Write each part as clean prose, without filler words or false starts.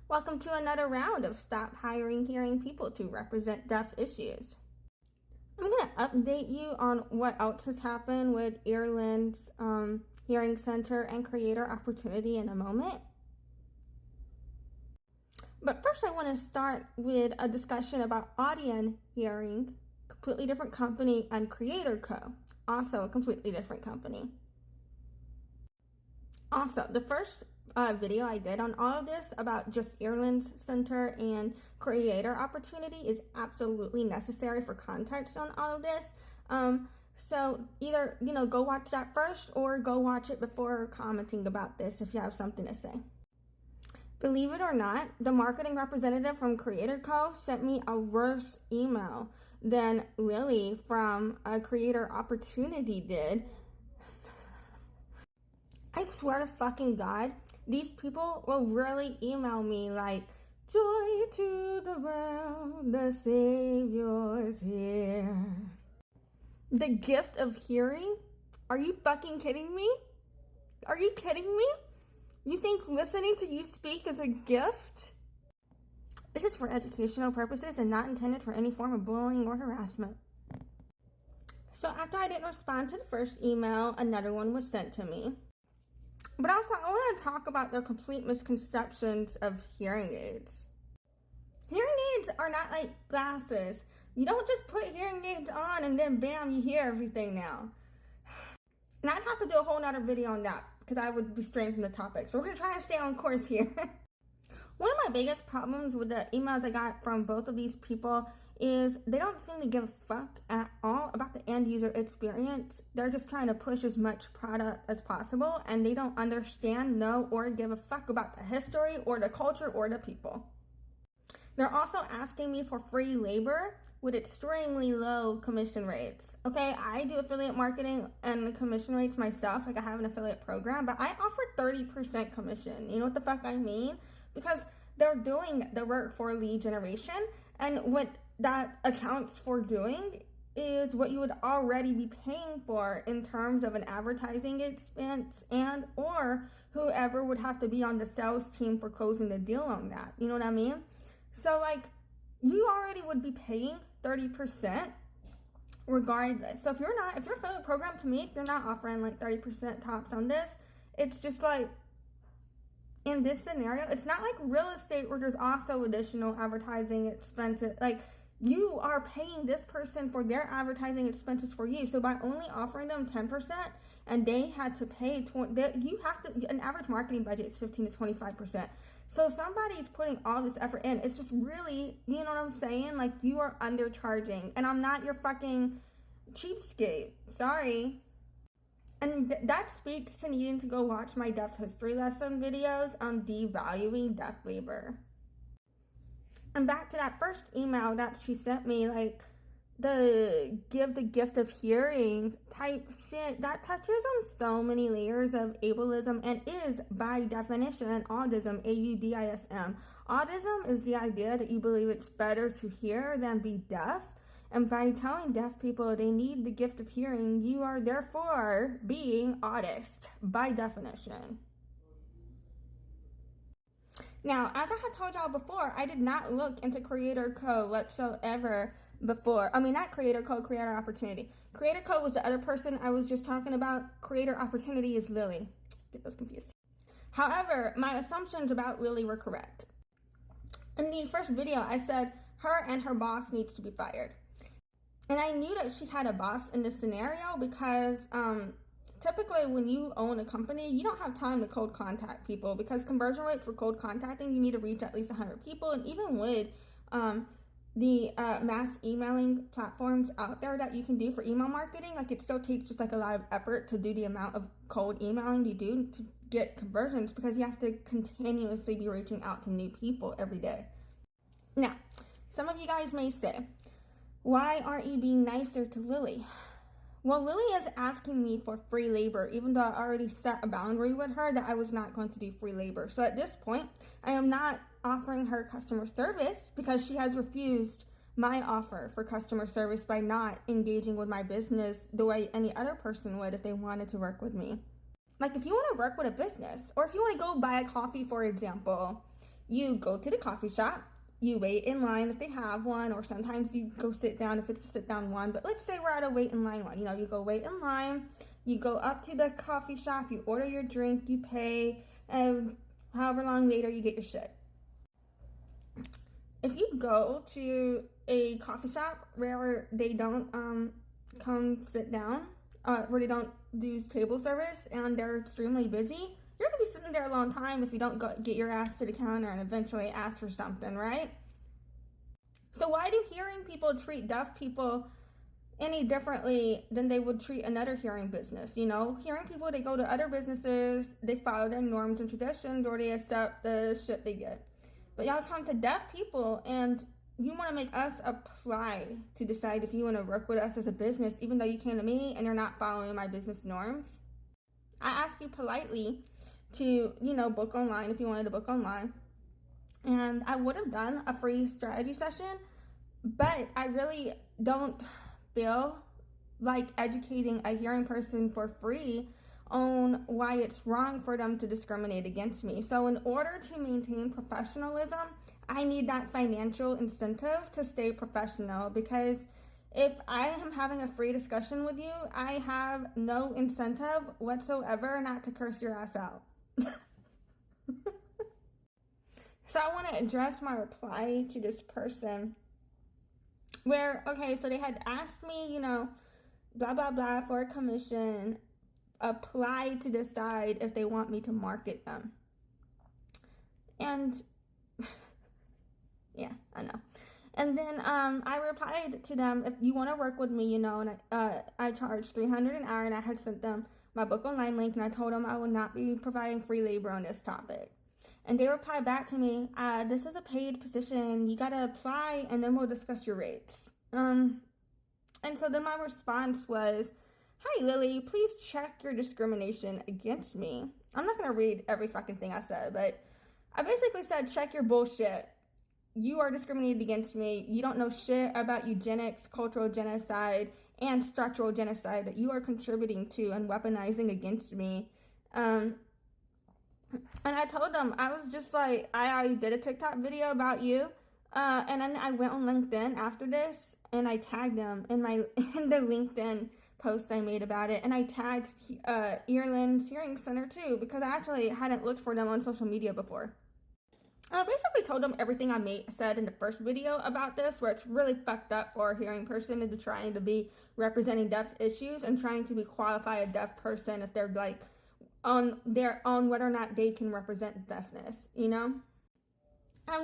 Welcome to another round of Stop Hiring Hearing People to Represent Deaf Issues. I'm going to update you on what else has happened with Earlens Hearing Center and Creator Opportunity in a moment. But first I want to start with a discussion about Audien Hearing, completely different company, and Creator Co., also a completely different company. Also, the first video I did on all of this about just Earlens Center and Creator Opportunity is absolutely necessary for context on all of this. So either, go watch that first or go watch it before commenting about this if you have something to say. Believe it or not, the marketing representative from Creator Co. sent me a worse email than Lily from Creator Opportunity did. I swear to fucking God, these people will really email me like, "Joy to the world, the Savior's here." The gift of hearing? Are you fucking kidding me? Are you kidding me? You think listening to you speak is a gift? This is for educational purposes and not intended for any form of bullying or harassment. So after I didn't respond to the first email, another one was sent to me. But also, I want to talk about the complete misconceptions of hearing aids. Hearing aids are not like glasses. You don't just put hearing aids on and then bam, you hear everything now. And I'd have to do a whole nother video on that because I would be straying from the topic. So we're going to try to stay on course here. One of my biggest problems with the emails I got from both of these people is they don't seem to give a fuck at all about the end user experience. They're just trying to push as much product as possible, and they don't understand, know, or give a fuck about the history or the culture or the people. They're also asking me for free labor with extremely low commission rates. Okay, I do affiliate marketing and the commission rates myself, like I have an affiliate program, but I offer 30% commission. You know what the fuck I mean? Because they're doing the work for lead generation, and what that accounts for doing is what you would already be paying for in terms of an advertising expense and or whoever would have to be on the sales team for closing the deal on that. You know what I mean? So like you already would be paying 30% regardless. So if your affiliate program to me, if you're not offering like 30% tops on this, it's just like in this scenario, it's not like real estate where there's also additional advertising expenses. Like you are paying this person for their advertising expenses for you. So by only offering them 10% and they had to pay, an average marketing budget is 15 to 25%. So somebody's putting all this effort in. It's just really, you know what I'm saying? Like you are undercharging and I'm not your fucking cheapskate. Sorry. And that speaks to needing to go watch my deaf history lesson videos on devaluing deaf labor. And back to that first email that she sent me, like the gift of hearing type shit, that touches on so many layers of ableism and is by definition autism, AUDISM. Autism is the idea that you believe it's better to hear than be deaf. And by telling deaf people they need the gift of hearing, you are therefore being autist by definition. Now, as I had told y'all before, I did not look into Creator Co. whatsoever before. I mean, not Creator Co., Creator Opportunity. Creator Co. was the other person I was just talking about. Creator Opportunity is Lily. Get those confused. However, my assumptions about Lily were correct. In the first video, I said her and her boss needs to be fired. And I knew that she had a boss in this scenario because typically when you own a company, you don't have time to cold contact people because conversion rates for cold contacting, you need to reach at least 100 people. And even with the mass emailing platforms out there that you can do for email marketing, like it still takes just like a lot of effort to do the amount of cold emailing you do to get conversions because you have to continuously be reaching out to new people every day. Now, some of you guys may say, why aren't you being nicer to Lily? Well, Lily is asking me for free labor, even though I already set a boundary with her that I was not going to do free labor. So at this point, I am not offering her customer service because she has refused my offer for customer service by not engaging with my business the way any other person would if they wanted to work with me. Like if you want to work with a business or if you want to go buy a coffee, for example, You go to the coffee shop, you wait in line if they have one, or sometimes you go sit down if it's a sit down one. But let's say we're at a wait in line one. You go wait in line, you go up to the coffee shop, you order your drink, you pay, and however long later you get your shit. If you go to a coffee shop where they don't come sit down, where they don't do table service and they're extremely busy, you're gonna be sitting there a long time if you don't get your ass to the counter and eventually ask for something, right? So why do hearing people treat deaf people any differently than they would treat another hearing business? Hearing people, they go to other businesses, they follow their norms and traditions, or they accept the shit they get. But y'all come to deaf people and you want to make us apply to decide if you want to work with us as a business, even though you came to me and you're not following my business norms. I ask you politely to, book online if you wanted to book online. And I would have done a free strategy session, but I really don't feel like educating a hearing person for free on why it's wrong for them to discriminate against me. So in order to maintain professionalism, I need that financial incentive to stay professional, because if I am having a free discussion with you, I have no incentive whatsoever not to curse your ass out. So I want to address my reply to this person where, so they had asked me, blah, blah, blah, for a commission, apply to decide if they want me to market them. And yeah, I know. And then I replied to them, if you want to work with me, and I charged $300 an hour, and I had sent them my book online link, and I told them I would not be providing free labor on this topic. And they replied back to me, this is a paid position, you gotta apply, and then we'll discuss your rates. And so then my response was, hi Lily, please check your discrimination against me. I'm not gonna read every fucking thing I said, but I basically said, check your bullshit. You are discriminated against me. You don't know shit about eugenics, cultural genocide, and structural genocide that you are contributing to and weaponizing against me. And I told them, I was just like, I already did a TikTok video about you. And then I went on LinkedIn after this, and I tagged them in the LinkedIn post I made about it. And I tagged Earlens Hearing Center too, because I actually hadn't looked for them on social media before. And I basically told them everything I said in the first video about this, where it's really fucked up for a hearing person into trying to be representing deaf issues and trying to be qualify a deaf person if they're like on whether or not they can represent deafness,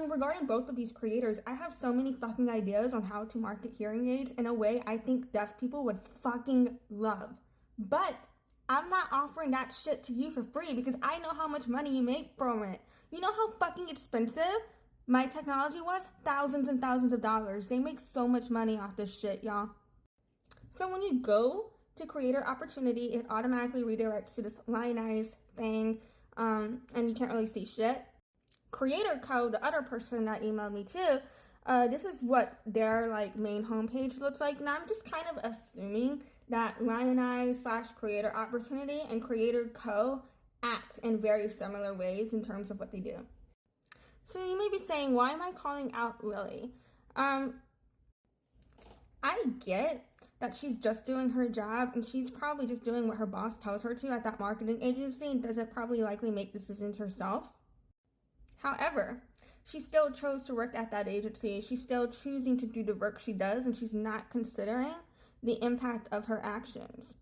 regarding both of these creators, I have so many fucking ideas on how to market hearing aids in a way I think deaf people would fucking love. But I'm not offering that shit to you for free because I know how much money you make from it. You know how fucking expensive my technology was? Thousands and thousands of dollars. They make so much money off this shit, y'all. So when you go to creator opportunity, it automatically redirects to this Lionize thing, and you can't really see shit. Creator Co, the other person that emailed me too, this is what their main homepage looks like. And I'm just kind of assuming that Lionize/creator opportunity and Creator Co act in very similar ways in terms of what they do. So you may be saying, why am I calling out Lily? I get that she's just doing her job, and she's probably just doing what her boss tells her to at that marketing agency and doesn't probably likely make decisions herself. However, she still chose to work at that agency. She's still choosing to do the work she does, and she's not considering the impact of her actions.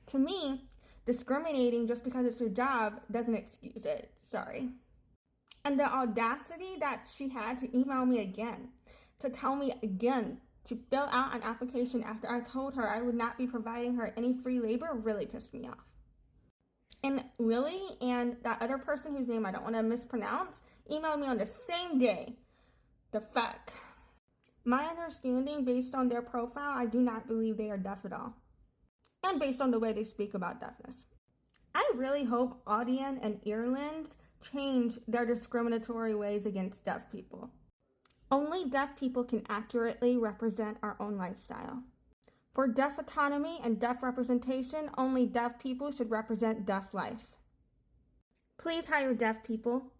To me, discriminating just because it's your job doesn't excuse it. Sorry. And the audacity that she had to email me again, to tell me again to fill out an application after I told her I would not be providing her any free labor really pissed me off. And Lily and that other person whose name I don't want to mispronounce emailed me on the same day. The fuck? My understanding based on their profile, I do not believe they are deaf at all. And based on the way they speak about deafness. I really hope Audien and Earlens change their discriminatory ways against deaf people. Only deaf people can accurately represent our own lifestyle. For deaf autonomy and deaf representation, only deaf people should represent deaf life. Please hire deaf people.